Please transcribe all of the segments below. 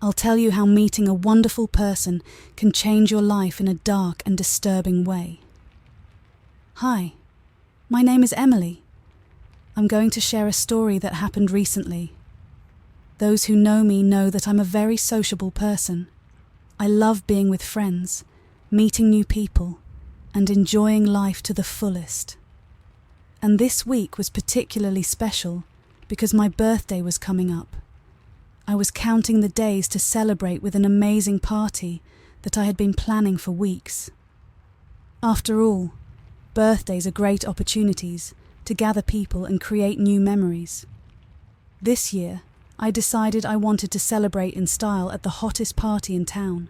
I'll tell you how meeting a wonderful person can change your life in a dark and disturbing way. Hi, my name is Emily. I'm going to share a story that happened recently. Those who know me know that I'm a very sociable person. I love being with friends, meeting new people, and enjoying life to the fullest. And this week was particularly special because my birthday was coming up. I was counting the days to celebrate with an amazing party that I had been planning for weeks. After all, birthdays are great opportunities to gather people and create new memories. This year, I decided I wanted to celebrate in style at the hottest party in town,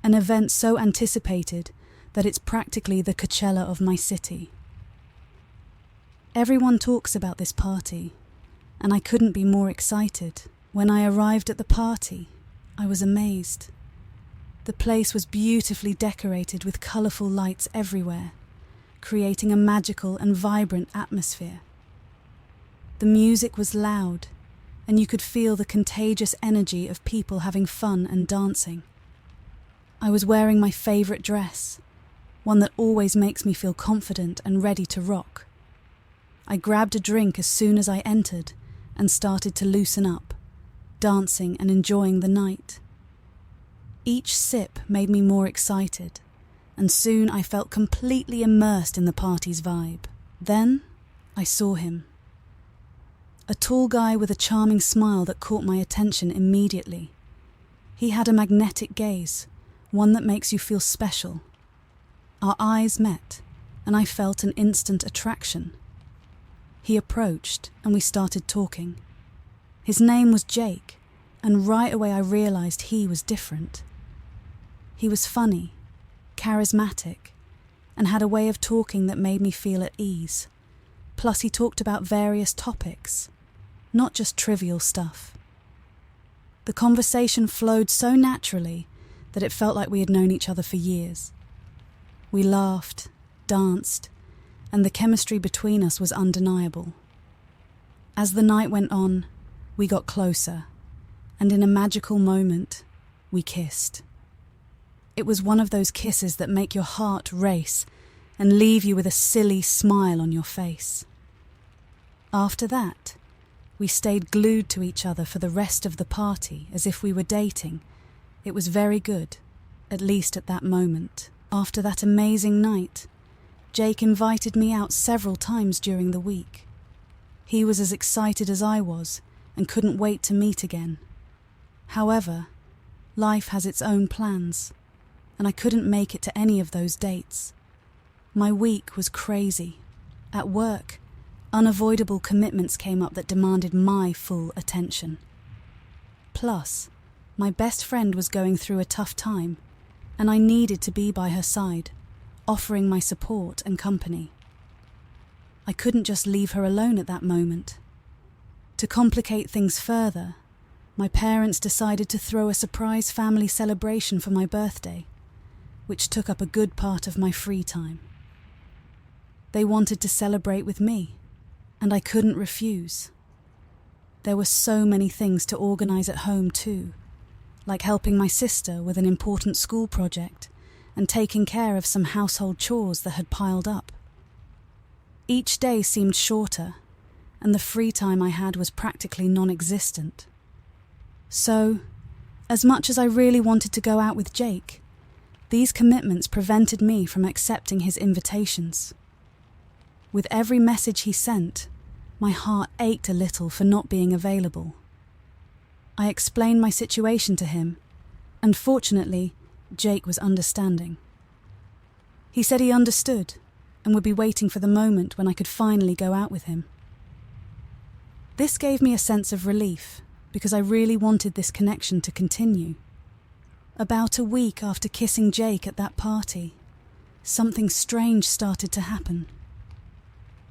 an event so anticipated that it's practically the Coachella of my city. Everyone talks about this party, and I couldn't be more excited. When I arrived at the party, I was amazed. The place was beautifully decorated with colourful lights everywhere, creating a magical and vibrant atmosphere. The music was loud, and you could feel the contagious energy of people having fun and dancing. I was wearing my favourite dress, one that always makes me feel confident and ready to rock. I grabbed a drink as soon as I entered and started to loosen up, dancing and enjoying the night. Each sip made me more excited, and soon I felt completely immersed in the party's vibe. Then I saw him. A tall guy with a charming smile that caught my attention immediately. He had a magnetic gaze, one that makes you feel special. Our eyes met, and I felt an instant attraction. He approached, and we started talking. His name was Jake, and right away I realized he was different. He was funny, charismatic, and had a way of talking that made me feel at ease. Plus he talked about various topics, not just trivial stuff. The conversation flowed so naturally that it felt like we had known each other for years. We laughed, danced, and the chemistry between us was undeniable. As the night went on, we got closer, and in a magical moment, we kissed. It was one of those kisses that make your heart race and leave you with a silly smile on your face. After that, we stayed glued to each other for the rest of the party as if we were dating. It was very good, at least at that moment. After that amazing night, Jake invited me out several times during the week. He was as excited as I was and couldn't wait to meet again. However, life has its own plans, and I couldn't make it to any of those dates. My week was crazy. At work, unavoidable commitments came up that demanded my full attention. Plus, my best friend was going through a tough time, and I needed to be by her side, offering my support and company. I couldn't just leave her alone at that moment. To complicate things further, my parents decided to throw a surprise family celebration for my birthday, which took up a good part of my free time. They wanted to celebrate with me, and I couldn't refuse. There were so many things to organise at home too, like helping my sister with an important school project and taking care of some household chores that had piled up. Each day seemed shorter, and the free time I had was practically non-existent. So, as much as I really wanted to go out with Jake, these commitments prevented me from accepting his invitations. With every message he sent, my heart ached a little for not being available. I explained my situation to him, and fortunately, Jake was understanding. He said he understood and would be waiting for the moment when I could finally go out with him. This gave me a sense of relief because I really wanted this connection to continue. About a week after kissing Jake at that party, something strange started to happen.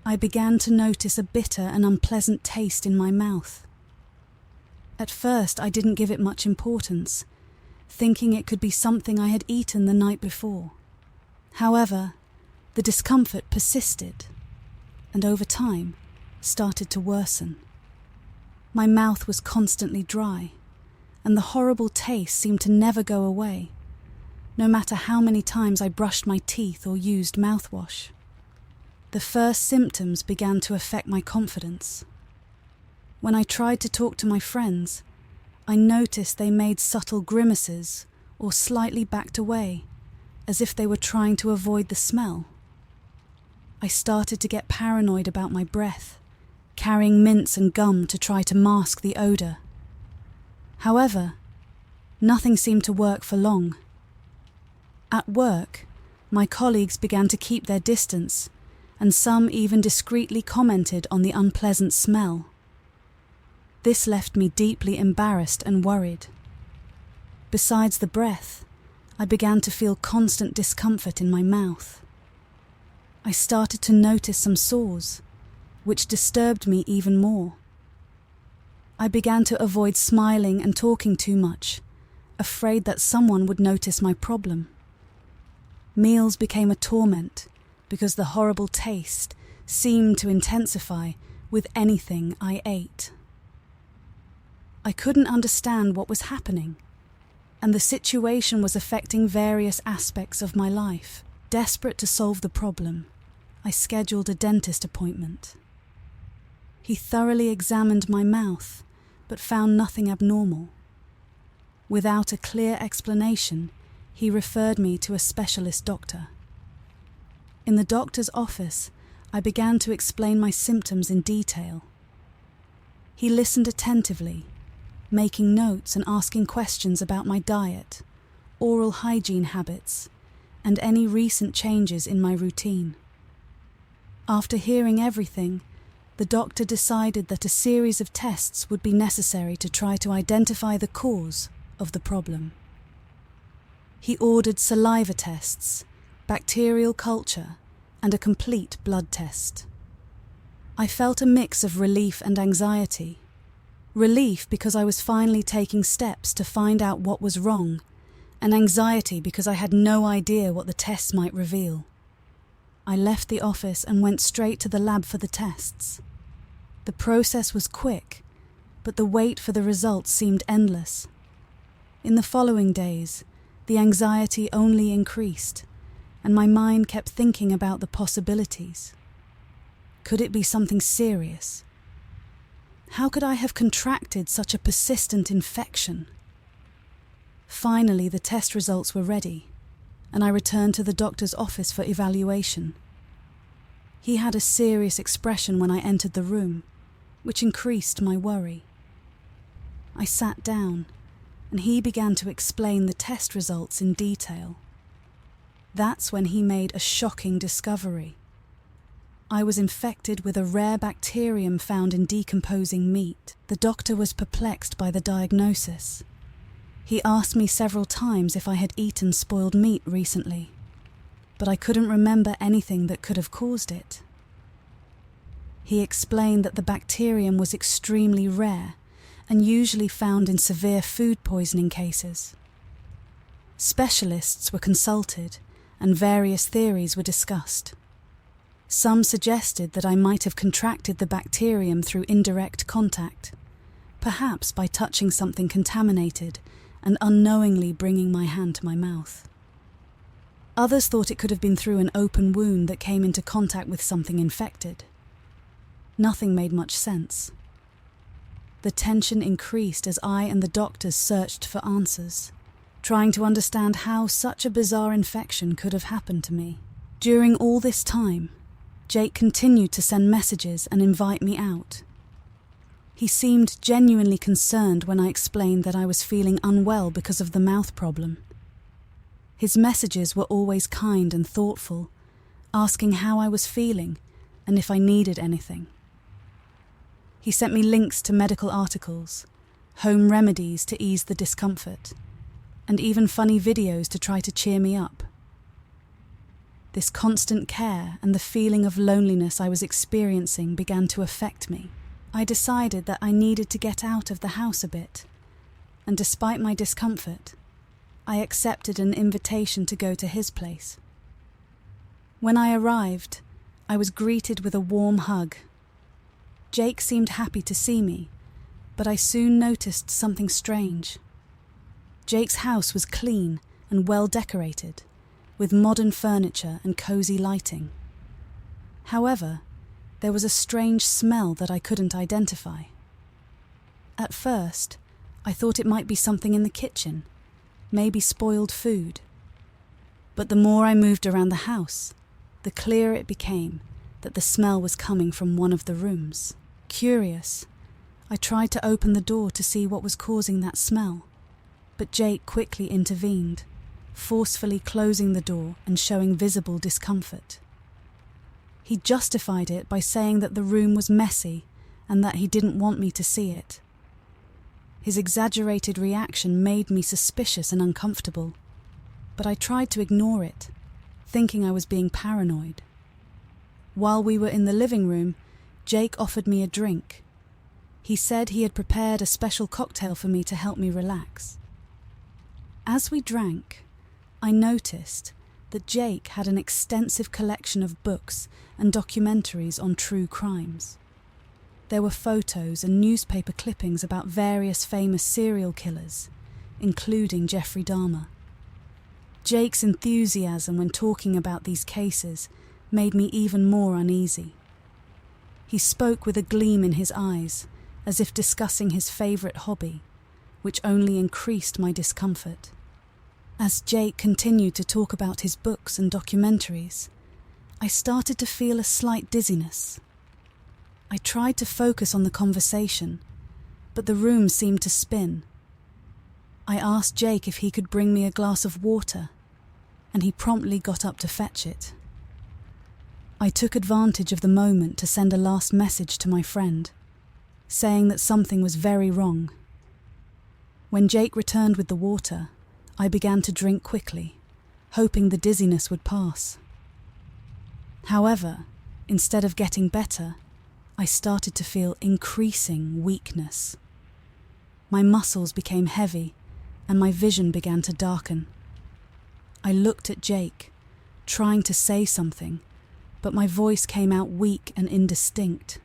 I began to notice a bitter and unpleasant taste in my mouth. At first, I didn't give it much importance, thinking it could be something I had eaten the night before. However, the discomfort persisted, and over time, started to worsen. My mouth was constantly dry, and the horrible taste seemed to never go away, no matter how many times I brushed my teeth or used mouthwash. The first symptoms began to affect my confidence. When I tried to talk to my friends, I noticed they made subtle grimaces or slightly backed away, as if they were trying to avoid the smell. I started to get paranoid about my breath, carrying mints and gum to try to mask the odour. However, nothing seemed to work for long. At work, my colleagues began to keep their distance, and some even discreetly commented on the unpleasant smell. This left me deeply embarrassed and worried. Besides the breath, I began to feel constant discomfort in my mouth. I started to notice some sores, which disturbed me even more. I began to avoid smiling and talking too much, afraid that someone would notice my problem. Meals became a torment because the horrible taste seemed to intensify with anything I ate. I couldn't understand what was happening, and the situation was affecting various aspects of my life. Desperate to solve the problem, I scheduled a dentist appointment. He thoroughly examined my mouth, but found nothing abnormal. Without a clear explanation, he referred me to a specialist doctor. In the doctor's office, I began to explain my symptoms in detail. He listened attentively, making notes and asking questions about my diet, oral hygiene habits, and any recent changes in my routine. After hearing everything, the doctor decided that a series of tests would be necessary to try to identify the cause of the problem. He ordered saliva tests, bacterial culture, and a complete blood test. I felt a mix of relief and anxiety. Relief because I was finally taking steps to find out what was wrong, and anxiety because I had no idea what the tests might reveal. I left the office and went straight to the lab for the tests. The process was quick, but the wait for the results seemed endless. In the following days, the anxiety only increased, and my mind kept thinking about the possibilities. Could it be something serious? How could I have contracted such a persistent infection? Finally, the test results were ready, and I returned to the doctor's office for evaluation. He had a serious expression when I entered the room, which increased my worry. I sat down, and he began to explain the test results in detail. That's when he made a shocking discovery. I was infected with a rare bacterium found in decomposing meat. The doctor was perplexed by the diagnosis. He asked me several times if I had eaten spoiled meat recently, but I couldn't remember anything that could have caused it. He explained that the bacterium was extremely rare and usually found in severe food poisoning cases. Specialists were consulted, and various theories were discussed. Some suggested that I might have contracted the bacterium through indirect contact, perhaps by touching something contaminated and unknowingly bringing my hand to my mouth. Others thought it could have been through an open wound that came into contact with something infected. Nothing made much sense. The tension increased as I and the doctors searched for answers, trying to understand how such a bizarre infection could have happened to me. During all this time, Jake continued to send messages and invite me out. He seemed genuinely concerned when I explained that I was feeling unwell because of the mouth problem. His messages were always kind and thoughtful, asking how I was feeling and if I needed anything. He sent me links to medical articles, home remedies to ease the discomfort, and even funny videos to try to cheer me up. This constant care and the feeling of loneliness I was experiencing began to affect me. I decided that I needed to get out of the house a bit, and despite my discomfort, I accepted an invitation to go to his place. When I arrived, I was greeted with a warm hug. Jake seemed happy to see me, but I soon noticed something strange. Jake's house was clean and well decorated, with modern furniture and cozy lighting. However, there was a strange smell that I couldn't identify. At first, I thought it might be something in the kitchen, maybe spoiled food. But the more I moved around the house, the clearer it became that the smell was coming from one of the rooms. Curious, I tried to open the door to see what was causing that smell, but Jake quickly intervened, forcefully closing the door and showing visible discomfort. He justified it by saying that the room was messy and that he didn't want me to see it. His exaggerated reaction made me suspicious and uncomfortable, but I tried to ignore it, thinking I was being paranoid. While we were in the living room, Jake offered me a drink. He said he had prepared a special cocktail for me to help me relax. As we drank, I noticed that Jake had an extensive collection of books and documentaries on true crimes. There were photos and newspaper clippings about various famous serial killers, including Jeffrey Dahmer. Jake's enthusiasm when talking about these cases made me even more uneasy. He spoke with a gleam in his eyes, as if discussing his favourite hobby, which only increased my discomfort. As Jake continued to talk about his books and documentaries, I started to feel a slight dizziness. I tried to focus on the conversation, but the room seemed to spin. I asked Jake if he could bring me a glass of water, and he promptly got up to fetch it. I took advantage of the moment to send a last message to my friend, saying that something was very wrong. When Jake returned with the water, I began to drink quickly, hoping the dizziness would pass. However, instead of getting better, I started to feel increasing weakness. My muscles became heavy, and my vision began to darken. I looked at Jake, trying to say something, but my voice came out weak and indistinct.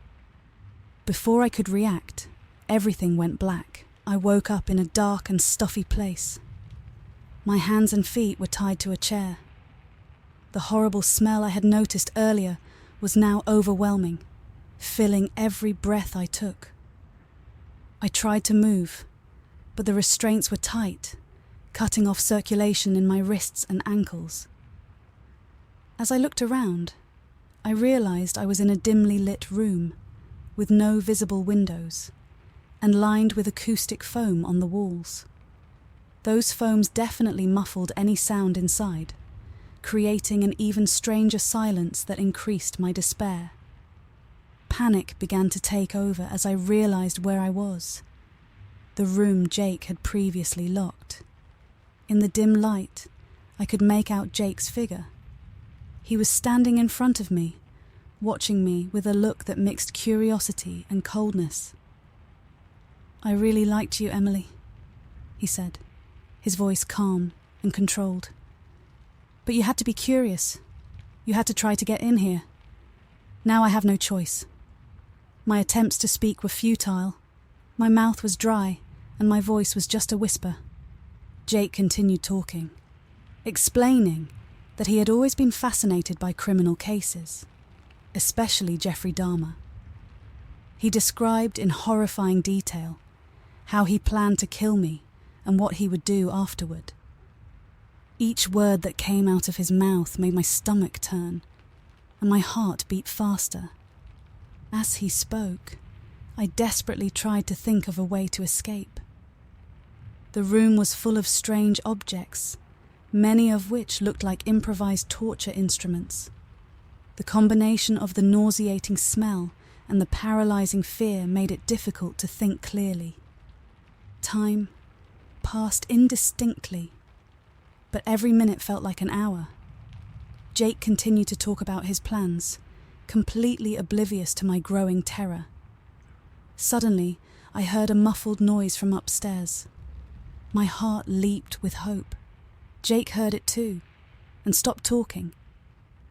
Before I could react, everything went black. I woke up in a dark and stuffy place. My hands and feet were tied to a chair. The horrible smell I had noticed earlier was now overwhelming, filling every breath I took. I tried to move, but the restraints were tight, cutting off circulation in my wrists and ankles. As I looked around, I realized I was in a dimly lit room, with no visible windows, and lined with acoustic foam on the walls. Those foams definitely muffled any sound inside, creating an even stranger silence that increased my despair. Panic began to take over as I realized where I was. The room Jake had previously locked. In the dim light, I could make out Jake's figure. He was standing in front of me, watching me with a look that mixed curiosity and coldness. "I really liked you, Emily," he said, his voice calm and controlled. "But you had to be curious. You had to try to get in here. Now I have no choice." My attempts to speak were futile. My mouth was dry, and my voice was just a whisper. Jake continued talking, explaining that he had always been fascinated by criminal cases, especially Jeffrey Dahmer. He described in horrifying detail how he planned to kill me and what he would do afterward. Each word that came out of his mouth made my stomach turn, and my heart beat faster. As he spoke, I desperately tried to think of a way to escape. The room was full of strange objects, many of which looked like improvised torture instruments. The combination of the nauseating smell and the paralyzing fear made it difficult to think clearly. Time passed indistinctly, but every minute felt like an hour. Jake continued to talk about his plans, completely oblivious to my growing terror. Suddenly, I heard a muffled noise from upstairs. My heart leaped with hope. Jake heard it too, and stopped talking,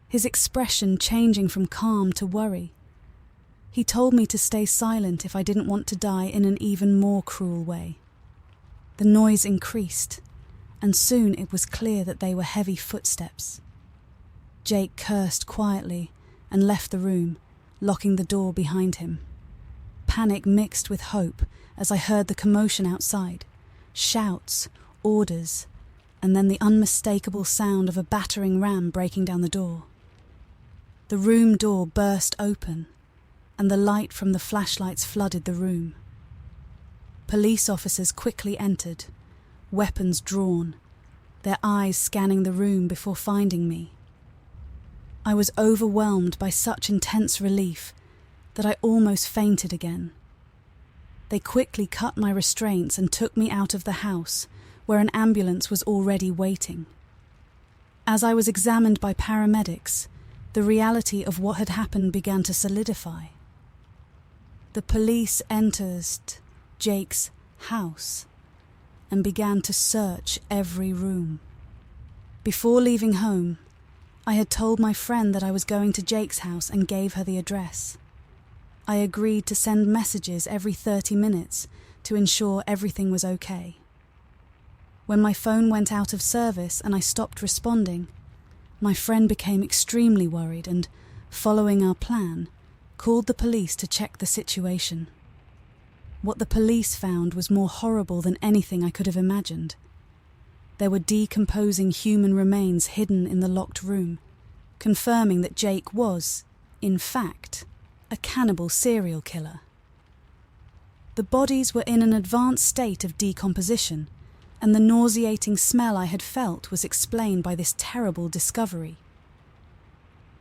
his expression changing from calm to worry. He told me to stay silent if I didn't want to die in an even more cruel way. The noise increased, and soon it was clear that they were heavy footsteps. Jake cursed quietly and left the room, locking the door behind him. Panic mixed with hope as I heard the commotion outside, shouts, orders, and then the unmistakable sound of a battering ram breaking down the door. The room door burst open, and the light from the flashlights flooded the room. Police officers quickly entered, weapons drawn, their eyes scanning the room before finding me. I was overwhelmed by such intense relief that I almost fainted again. They quickly cut my restraints and took me out of the house, where an ambulance was already waiting. As I was examined by paramedics, the reality of what had happened began to solidify. The police entered Jake's house and began to search every room. Before leaving home, I had told my friend that I was going to Jake's house and gave her the address. I agreed to send messages every 30 minutes to ensure everything was okay. When my phone went out of service and I stopped responding, my friend became extremely worried and, following our plan, called the police to check the situation. What the police found was more horrible than anything I could have imagined. There were decomposing human remains hidden in the locked room, confirming that Jake was, in fact, a cannibal serial killer. The bodies were in an advanced state of decomposition, and the nauseating smell I had felt was explained by this terrible discovery.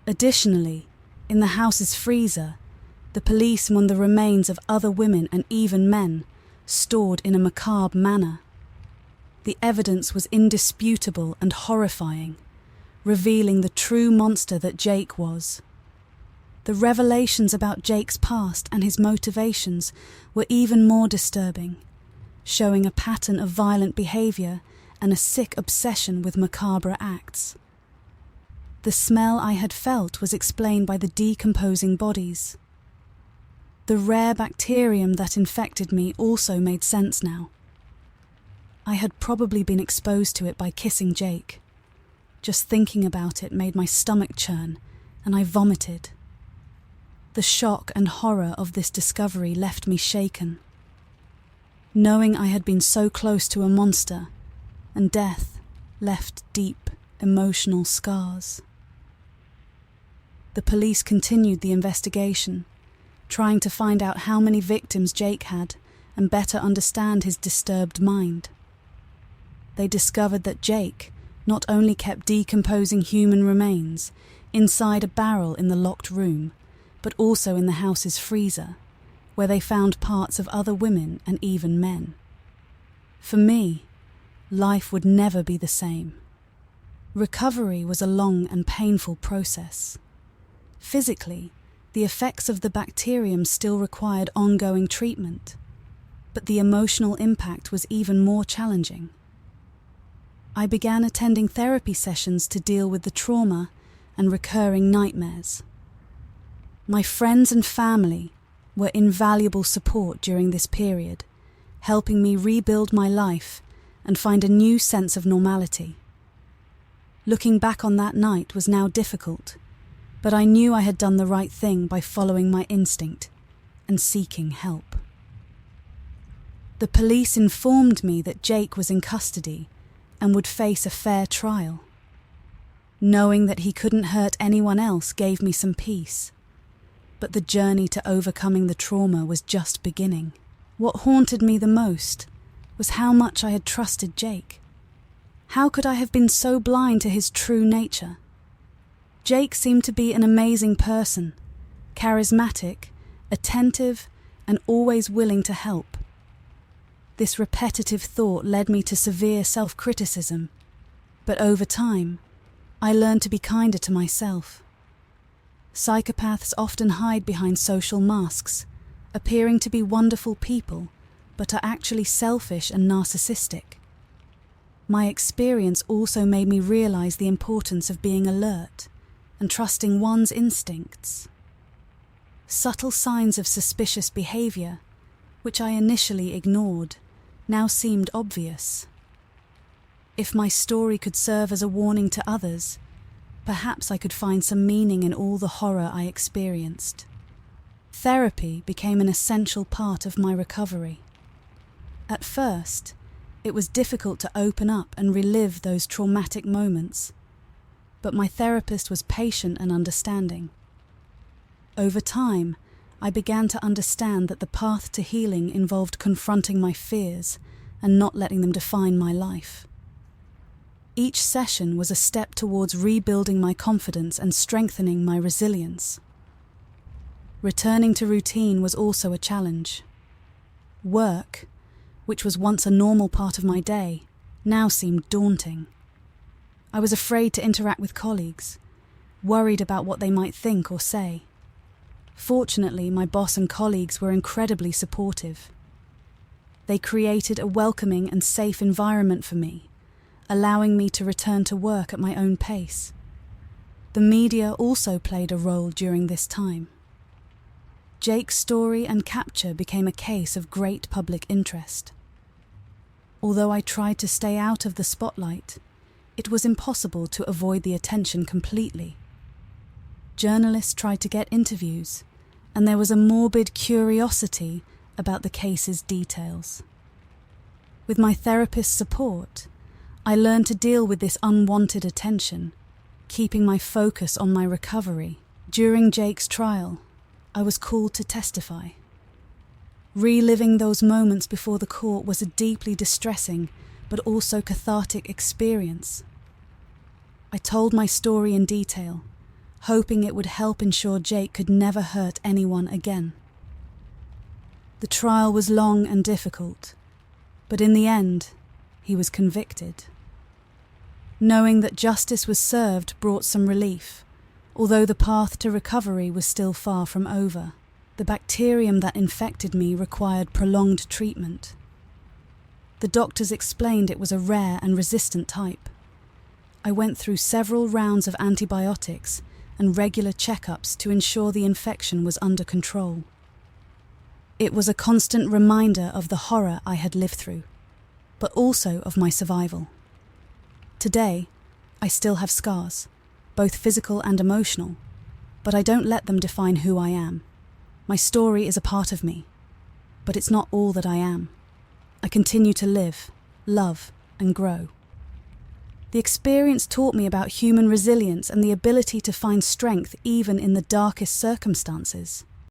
Additionally, in the house's freezer, the police found the remains of other women and even men, stored in a macabre manner. The evidence was indisputable and horrifying, revealing the true monster that Jake was. The revelations about Jake's past and his motivations were even more disturbing, showing a pattern of violent behavior and a sick obsession with macabre acts. The smell I had felt was explained by the decomposing bodies. The rare bacterium that infected me also made sense now. I had probably been exposed to it by kissing Jake. Just thinking about it made my stomach churn, and I vomited. The shock and horror of this discovery left me shaken. Knowing I had been so close to a monster, and death left deep emotional scars. The police continued the investigation, trying to find out how many victims Jake had and better understand his disturbed mind. They discovered that Jake not only kept decomposing human remains inside a barrel in the locked room, but also in the house's freezer, where they found parts of other women and even men. For me, life would never be the same. Recovery was a long and painful process. Physically, the effects of the bacterium still required ongoing treatment, but the emotional impact was even more challenging. I began attending therapy sessions to deal with the trauma and recurring nightmares. My friends and family were invaluable support during this period, helping me rebuild my life and find a new sense of normality. Looking back on that night was now difficult, but I knew I had done the right thing by following my instinct and seeking help. The police informed me that Jake was in custody and would face a fair trial. Knowing that he couldn't hurt anyone else gave me some peace. But the journey to overcoming the trauma was just beginning. What haunted me the most was how much I had trusted Jake. How could I have been so blind to his true nature? Jake seemed to be an amazing person, charismatic, attentive, and always willing to help. This repetitive thought led me to severe self-criticism, but over time, I learned to be kinder to myself. Psychopaths often hide behind social masks, appearing to be wonderful people, but are actually selfish and narcissistic. My experience also made me realize the importance of being alert and trusting one's instincts. Subtle signs of suspicious behavior, which I initially ignored, now seemed obvious. If my story could serve as a warning to others, perhaps I could find some meaning in all the horror I experienced. Therapy became an essential part of my recovery. At first, it was difficult to open up and relive those traumatic moments, but my therapist was patient and understanding. Over time, I began to understand that the path to healing involved confronting my fears and not letting them define my life. Each session was a step towards rebuilding my confidence and strengthening my resilience. Returning to routine was also a challenge. Work, which was once a normal part of my day, now seemed daunting. I was afraid to interact with colleagues, worried about what they might think or say. Fortunately, my boss and colleagues were incredibly supportive. They created a welcoming and safe environment for me, allowing me to return to work at my own pace. The media also played a role during this time. Jake's story and capture became a case of great public interest. Although I tried to stay out of the spotlight, it was impossible to avoid the attention completely. Journalists tried to get interviews, and there was a morbid curiosity about the case's details. With my therapist's support, I learned to deal with this unwanted attention, keeping my focus on my recovery. During Jake's trial, I was called to testify. Reliving those moments before the court was a deeply distressing but also cathartic experience. I told my story in detail, hoping it would help ensure Jake could never hurt anyone again. The trial was long and difficult, but in the end, he was convicted. Knowing that justice was served brought some relief, although the path to recovery was still far from over. The bacterium that infected me required prolonged treatment. The doctors explained it was a rare and resistant type. I went through several rounds of antibiotics and regular checkups to ensure the infection was under control. It was a constant reminder of the horror I had lived through, but also of my survival. Today, I still have scars, both physical and emotional, but I don't let them define who I am. My story is a part of me, but it's not all that I am. I continue to live, love, and grow. The experience taught me about human resilience and the ability to find strength even in the darkest circumstances.